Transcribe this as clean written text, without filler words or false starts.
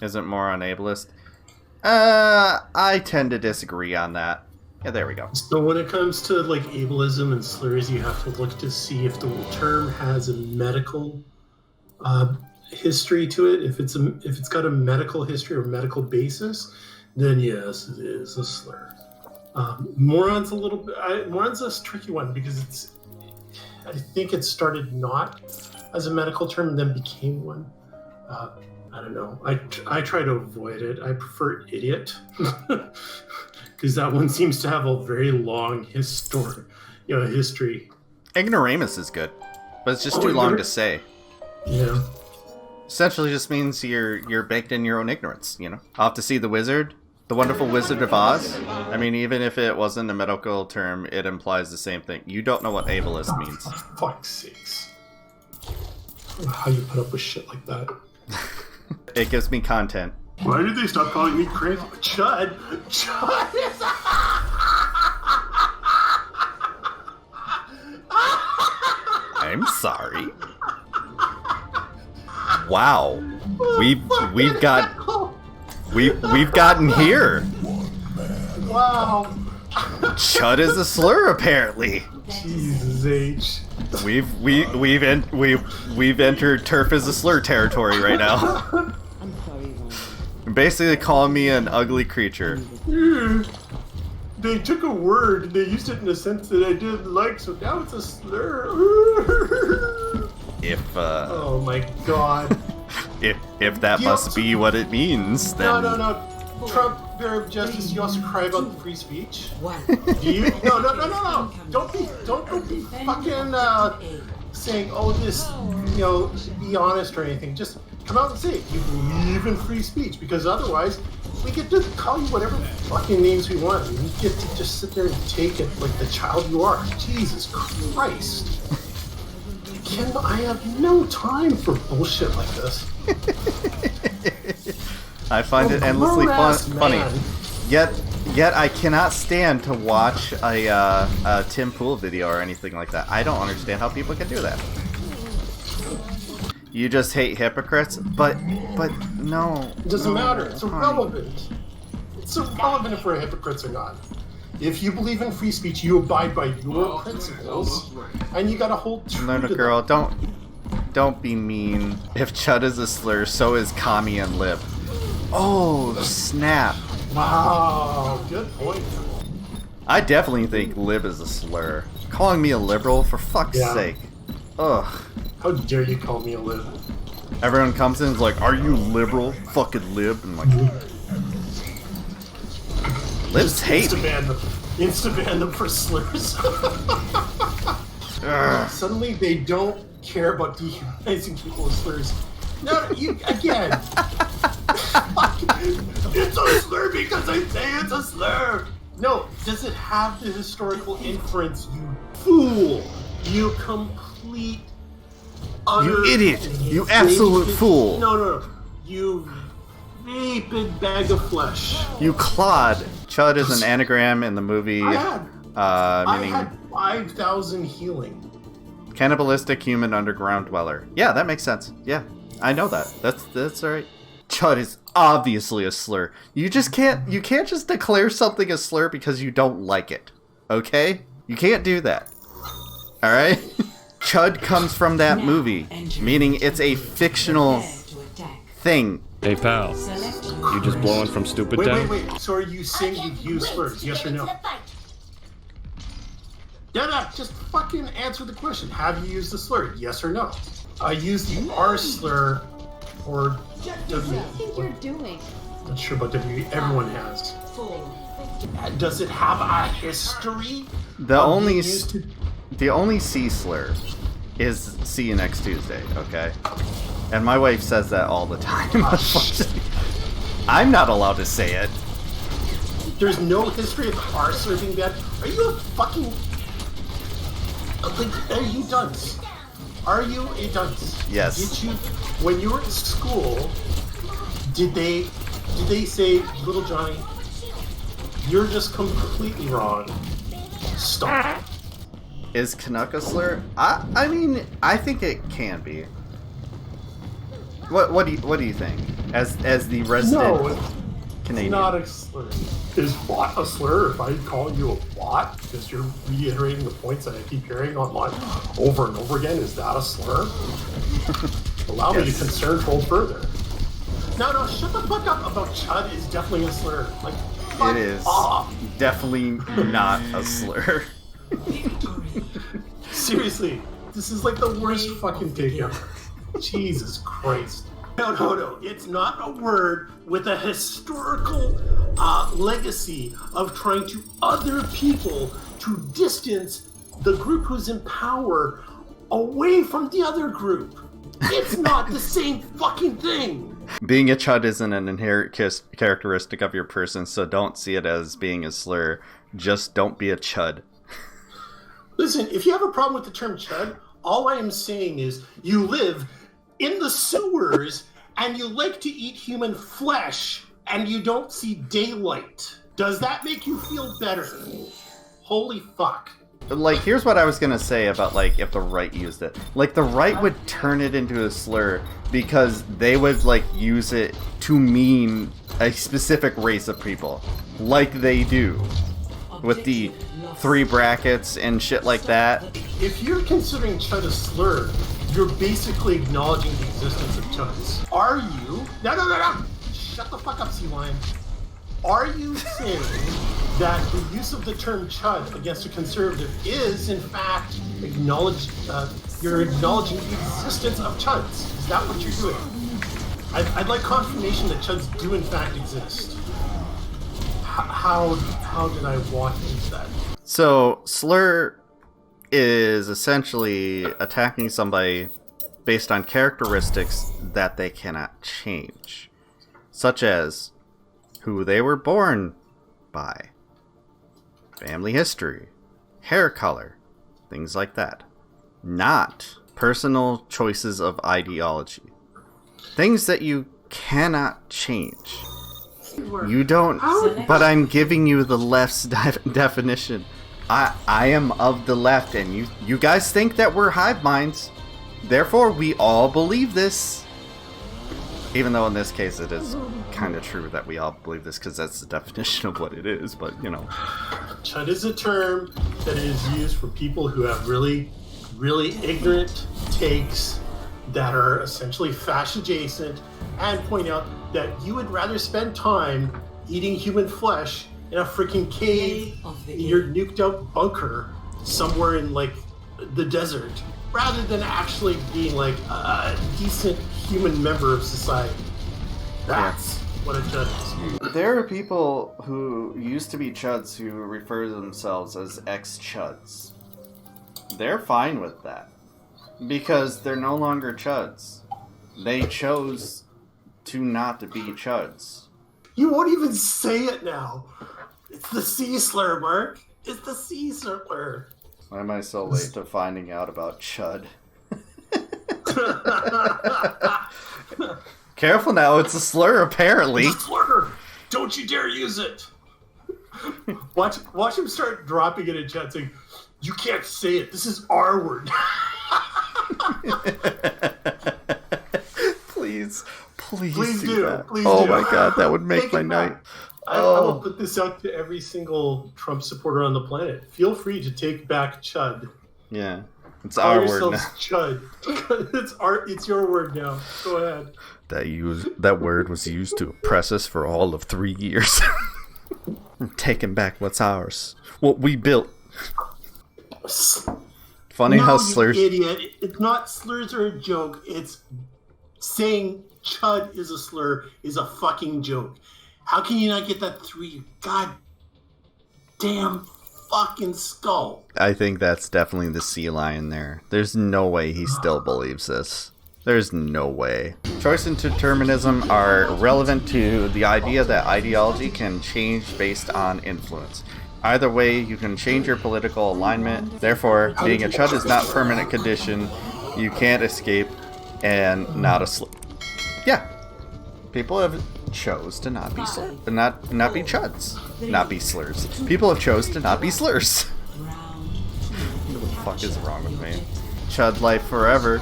isn't more on ableist. I tend to disagree on that. Yeah, there we go. So when it comes to like ableism and slurs, you have to look to see if the term has a medical history to it. If it's got a medical history or medical basis, then yes, it is a slur. Moron's a little bit. Moron's a tricky one because I think it started not as a medical term and then became one. I don't know. I try to avoid it. I prefer idiot. Because that one seems to have a very long history. Ignoramus is good, but it's just too long to say. Yeah. Essentially, just means you're baked in your own ignorance. You know, I'll have to see the wizard, the wonderful Wizard of Oz. I mean, even if it wasn't a medical term, it implies the same thing. You don't know what ableist means. For fuck's sakes! I don't know how you put up with shit like that. It gives me content. Why did they stop calling me crazy? Chud! Chud is... I'm sorry. Wow. We've gotten here. Wow. Chud is a slur, apparently. Jesus H. We've entered turf is a slur territory right now. Basically calling me an ugly creature. They took a word and they used it in a sense that I didn't like, so now it's a slur. Oh my god. If that must be what it means, then... No. Trump, Bear of Justice, you also cry about free speech? What? Do you? No. Don't be fucking saying, oh, this, be honest or anything. Just come out and say it. You believe in free speech, because otherwise we get to call you whatever fucking names we want. And you get to just sit there and take it like the child you are. Jesus Christ. I have no time for bullshit like this. I find it endlessly funny. Yet I cannot stand to watch a Tim Pool video or anything like that. I don't understand how people can do that. You just hate hypocrites, but no. It doesn't matter. It's irrelevant. It's irrelevant if we're hypocrites or not. If you believe in free speech, you abide by your principles, and you gotta hold true to them. Girl, don't be mean. If Chud is a slur, so is commie and lib. Oh, snap. Wow, good point. I definitely think lib is a slur. Calling me a liberal, for fuck's sake. Ugh. How dare you call me a lib? Everyone comes in and is like, are you liberal? Fucking lib. And I'm like... Libs hate me. Insta-ban them for slurs. Suddenly they don't care about dehumanizing people as slurs. No, again. It's a slur because I say it's a slur. No, does it have the historical inference, you fool? You complete... You idiot! You absolute fool! No. You vapid bag of flesh. You clod. Chud is an anagram in the movie. I meaning had 5,000 healing. Cannibalistic human underground dweller. Yeah, that makes sense. Yeah, I know that. That's alright. Chud is obviously a slur. You can't just declare something a slur because you don't like it. Okay? You can't do that. Alright? Chud comes from that movie, meaning it's a fictional thing. Hey pal, you just blowing from stupid down? Wait. So are you saying you've used slurs? Yes or no? Yeah, just fucking answer the question. Have you used the slur? Yes or no? I used the R slur or W. What do you think you're doing? Not sure about W. Everyone has. Does it have a history? The only C slur is see you next Tuesday, okay? And my wife says that all the time. I'm not allowed to say it. There's no history of R slur being bad. Are you a fucking... are you dunce? Are you a dunce? Yes. When you were in school, did they say, little Johnny, you're just completely wrong. Stop. Is Canuck a slur? I mean, I think it can be. What do you think? As the resident No, it's Canadian. not a slur. Is bot a slur if I call you a bot because you're reiterating the points that I keep hearing online over and over again? Is that a slur? Allow me to concern troll further. No, shut the fuck up about Chud is definitely a slur. Like, fuck It is off. definitely not a slur. Seriously, this is like the worst fucking take ever. Jesus Christ. No, it's not a word with a historical legacy of trying to other people to distance the group who's in power away from the other group. It's not the same fucking thing. Being a chud isn't an inherent characteristic of your person, so don't see it as being a slur. Just don't be a chud. Listen, if you have a problem with the term chud, all I am saying is you live in the sewers and you like to eat human flesh and you don't see daylight. Does that make you feel better? Holy fuck. Like, here's what I was gonna say about, like, if the right used it. Like, the right would turn it into a slur because they would, like, use it to mean a specific race of people. Like they do. With the 3 brackets and shit like that. If you're considering chud a slur, you're basically acknowledging the existence of chuds. Are you? No. Shut the fuck up, Sea Lion. Are you saying that the use of the term chud against a conservative is, in fact, you're acknowledging the existence of chuds? Is that what you're doing? I'd like confirmation that chuds do, in fact, exist. How did I walk into that? So, slur is essentially attacking somebody based on characteristics that they cannot change, such as who they were born by, family history, hair color, things like that. Not personal choices of ideology. Things that you cannot change. You don't, but I'm giving you the left's definition. I am of the left, and you guys think that we're hive minds. Therefore, we all believe this. Even though in this case it is kind of true that we all believe this because that's the definition of what it is, but you know. Chud is a term that is used for people who have really, really ignorant takes that are essentially fash adjacent and point out that you would rather spend time eating human flesh in a freaking cave in your nuked out bunker somewhere in like the desert rather than actually being like a decent human member of society. That's what a chud is. There are people who used to be chuds who refer to themselves as ex-chuds. They're fine with that because they're no longer chuds. They chose to not to be chuds. You won't even say it now. It's the sea slur, Mark. It's the sea slur. Why am I so late to finding out about chud? Careful now, it's a slur apparently. It's a slur. Don't you dare use it. Watch him start dropping it in chat saying, "You can't say it. This is our word." Please do that. Please oh do. my god, that would make my night. I will put this out to every single Trump supporter on the planet. Feel free to take back chud. Yeah. It's Call our word yourselves now. Chud. It's your word now. Go ahead. That word was used to oppress us for all of 3 years. I'm taking back what's ours. What we built. Funny how slurs... You idiot. It's not slurs are a joke. It's saying chud is a slur is a fucking joke. How can you not get that through your goddamn fucking skull? I think that's definitely the sea lion there. There's no way he still believes this. There's no way. Choice and determinism are relevant to the idea that ideology can change based on influence. Either way, you can change your political alignment. Therefore, being a chud is not a permanent condition. You can't escape, and not a slur. Yeah. People have chose to not be not be chuds. Not be slurs. People have chose to not be slurs. What the fuck is wrong with me? Chud life forever.